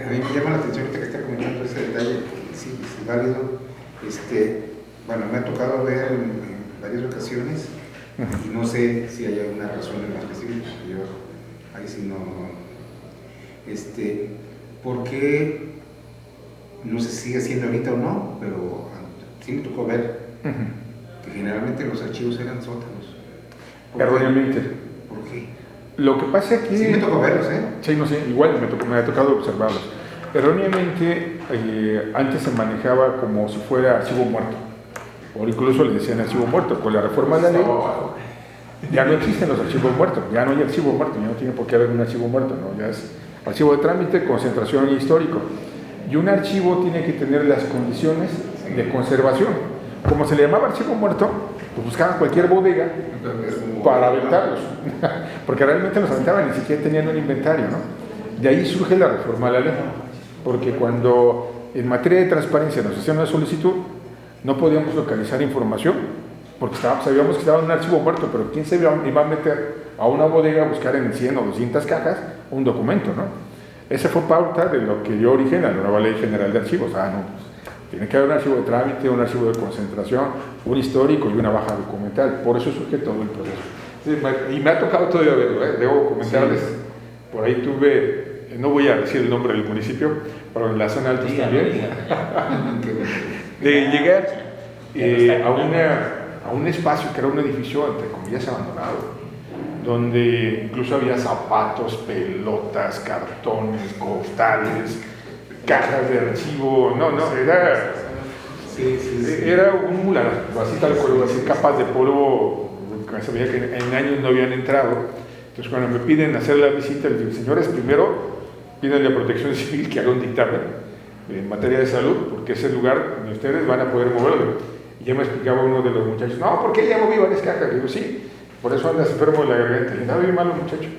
A mí me llama la atención ahorita que está comentando ese detalle, sí, es válido. Bueno, me ha tocado ver en varias ocasiones y no sé si hay alguna razón en específico. Yo ahí sí no. ¿Por qué? No sé si sigue siendo ahorita o no, pero sí me tocó ver que generalmente los archivos eran sótanos. Erróneamente. ¿Por qué? Lo que pasa es que... Sí me tocó verlos, ¿eh? Sí, no sé, igual me ha tocado observarlos. Erróneamente, antes se manejaba como si fuera archivo muerto, o incluso le decían archivo muerto. Con la reforma de la ley, ya no existen los archivos muertos, ya no hay archivo muerto, ya no tiene por qué haber un archivo muerto, ¿no? Ya es archivo de trámite, concentración y histórico. Y un archivo tiene que tener las condiciones de conservación. Como se le llamaba archivo muerto, pues buscaban cualquier bodega para aventarlos, porque realmente los aventaban, ni siquiera tenían un inventario, ¿no? De ahí surge la reforma de la ley, porque cuando en materia de transparencia nos hacían una solicitud, no podíamos localizar información, porque sabíamos que estaba en un archivo muerto, pero ¿quién se iba a meter a una bodega a buscar en 100 o 200 cajas un documento, ¿no? Esa fue pauta de lo que dio origen a la nueva Ley General de Archivos. No, pues, tiene que haber un archivo de trámite, un archivo de concentración, un histórico y una baja documental. Por eso surge todo el proceso. Sí, y me ha tocado todavía verlo, debo comentarles. Sí. Por ahí tuve, no voy a decir el nombre del municipio, pero en la zona alta también. De llegar a un espacio que era un edificio, entre comillas, abandonado, donde incluso había zapatos, pelotas, cartones, costales, cajas de archivo, era un muladar, así tal cual, así capas de polvo, que se veía que en años no habían entrado. Entonces cuando me piden hacer la visita, les digo, señores, primero pídenle a Protección Civil que haga un dictamen en materia de salud, porque ese lugar donde ustedes van a poder moverlo. Y ya me explicaba uno de los muchachos, no, ¿por qué ya moví varias cajas? Le digo, sí, por eso andas enfermo de la garganta. Y andaba bien malo el muchacho.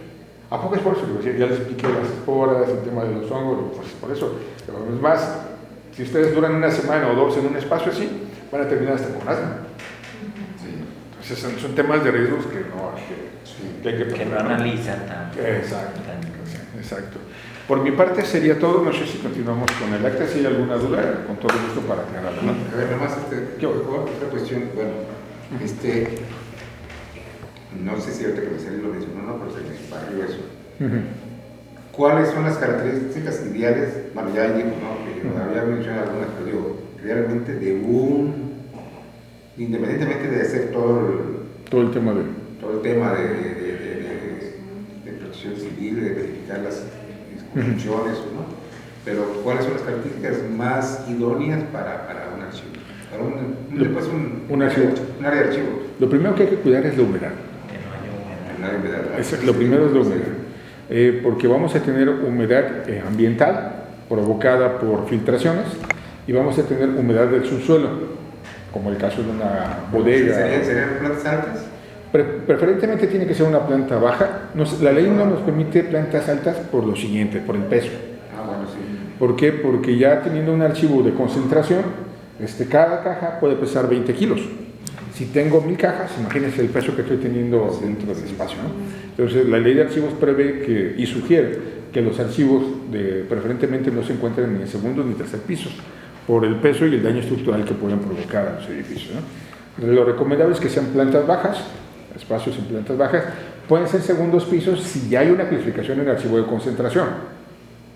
¿A poco es por eso? Ya les expliqué las esporas, el tema de los hongos, pues por eso. Pero es más, si ustedes duran una semana o dos en un espacio así, van a terminar hasta con asma. Entonces son temas de riesgos que no hay que Que no analizan tanto. Exacto, exacto. Por mi parte sería todo. No sé si continuamos con el acta. Si hay alguna duda, con todo gusto para aclararla, ¿no? A ver, nomás otra cuestión, bueno, no sé si ahorita que me salió lo mencionó, no, pero se me barrió eso. ¿Cuáles son las características ideales? Bueno, ya digo, ¿no? Que había mencionado algunas, pero digo, realmente independientemente de hacer todo el tema de protección civil, de verificar las construcciones, ¿no? Pero ¿cuáles son las características más idóneas para un archivo? Para un archivo. Un área de archivo. Lo primero que hay que cuidar es la humedad. Un área de humedad. Lo primero es la humedad. Porque vamos a tener humedad ambiental provocada por filtraciones y vamos a tener humedad del subsuelo, como el caso de una bodega. ¿Serían plantas altas? Preferentemente tiene que ser una planta baja. La ley no nos permite plantas altas por lo siguiente, por el peso. Bueno, sí. ¿Por qué? Porque ya teniendo un archivo de concentración, cada caja puede pesar 20 kilos. Si tengo 1000 cajas, imagínense el peso que estoy teniendo dentro del espacio, ¿no? Entonces, la ley de archivos prevé y sugiere que los archivos preferentemente no se encuentren ni en segundo ni tercer pisos, por el peso y el daño estructural que pueden provocar a los edificios, ¿no? Lo recomendable es que sean plantas bajas, espacios en plantas bajas. Pueden ser segundos pisos si ya hay una clasificación en archivo de concentración,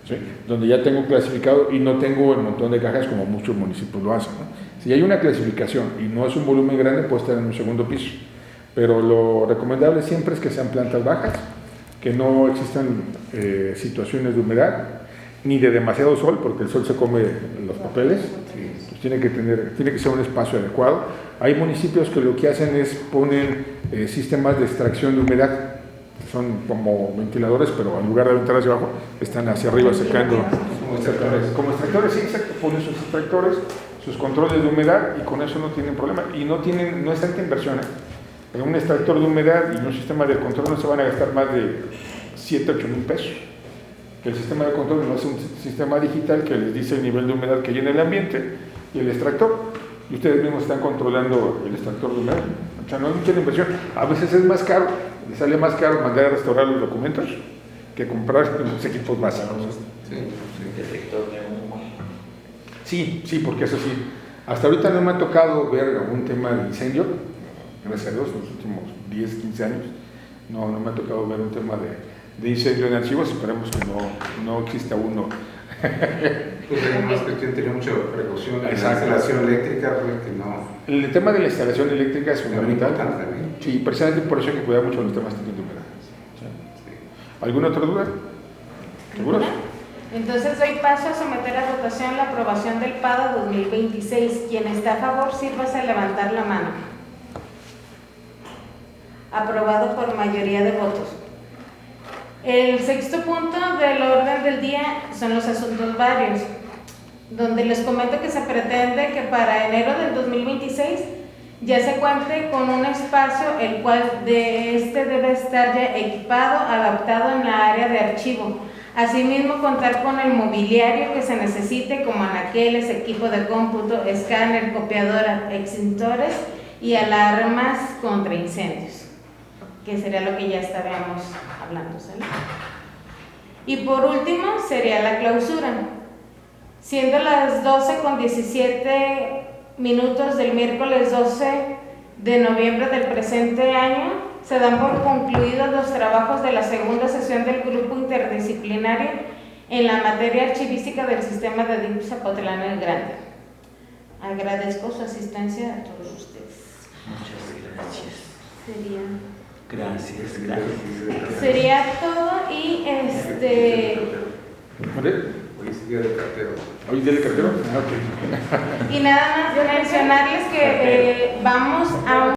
¿sí? Donde ya tengo clasificado y no tengo un montón de cajas como muchos municipios lo hacen, ¿no? Si hay una clasificación y no es un volumen grande, puede estar en un segundo piso. Pero lo recomendable siempre es que sean plantas bajas, que no existan situaciones de humedad, ni de demasiado sol, porque el sol se come los papeles. Pues tiene que ser un espacio adecuado. Hay municipios que lo que hacen es ponen sistemas de extracción de humedad, son como ventiladores, pero en lugar de aventar hacia abajo, están hacia arriba secando. Como extractores, sí, exacto. Ponen sus extractores, sus controles de humedad, y con eso no tienen problema. Y no es tanta inversión, En un extractor de humedad y un sistema de control no se van a gastar más de 7, 8 mil pesos. El sistema de control no es un sistema digital que les dice el nivel de humedad que hay en el ambiente y el extractor. Y ustedes mismos están controlando el extractor de humedad. O sea, no hay mucha inversión. A veces es más caro, les sale más caro mandar a restaurar los documentos que comprar los equipos básicos. Detector de humo. Sí, porque eso sí. Hasta ahorita no me ha tocado ver algún tema de incendio, gracias a Dios, en los últimos 10, 15 años. No me ha tocado ver un tema de incendio en archivos. Esperemos que no exista uno. Pues hay más cuestión, tener mucha precaución en la instalación eléctrica, porque no. El tema de la instalación eléctrica es fundamental. También. Sí, precisamente por eso hay que cuidar mucho los temas de humedad. ¿Sí? ¿Alguna otra duda? ¿Seguros? Entonces doy paso a someter a votación la aprobación del PADA 2026. Quien está a favor, sírvase a levantar la mano. Aprobado por mayoría de votos. El sexto punto del orden del día son los asuntos varios, donde les comento que se pretende que para enero del 2026 ya se cuente con un espacio el cual debe estar ya equipado, adaptado en la área de archivo. Asimismo, contar con el mobiliario que se necesite, como anaqueles, equipo de cómputo, escáner, copiadora, extintores y alarmas contra incendios, que sería lo que ya estaríamos hablando, ¿sale? Y por último sería la clausura, siendo las 12:17 del miércoles 12 de noviembre del presente año. Se dan por concluidos los trabajos de la segunda sesión del grupo interdisciplinario en la materia archivística del sistema de DIF Zapotlán el Grande. Agradezco su asistencia a todos ustedes. Muchas gracias. Gracias. Sería todo y Hoy es día del cartero. ¿Hoy día del cartero? Ok. Y nada más mencionarles que vamos a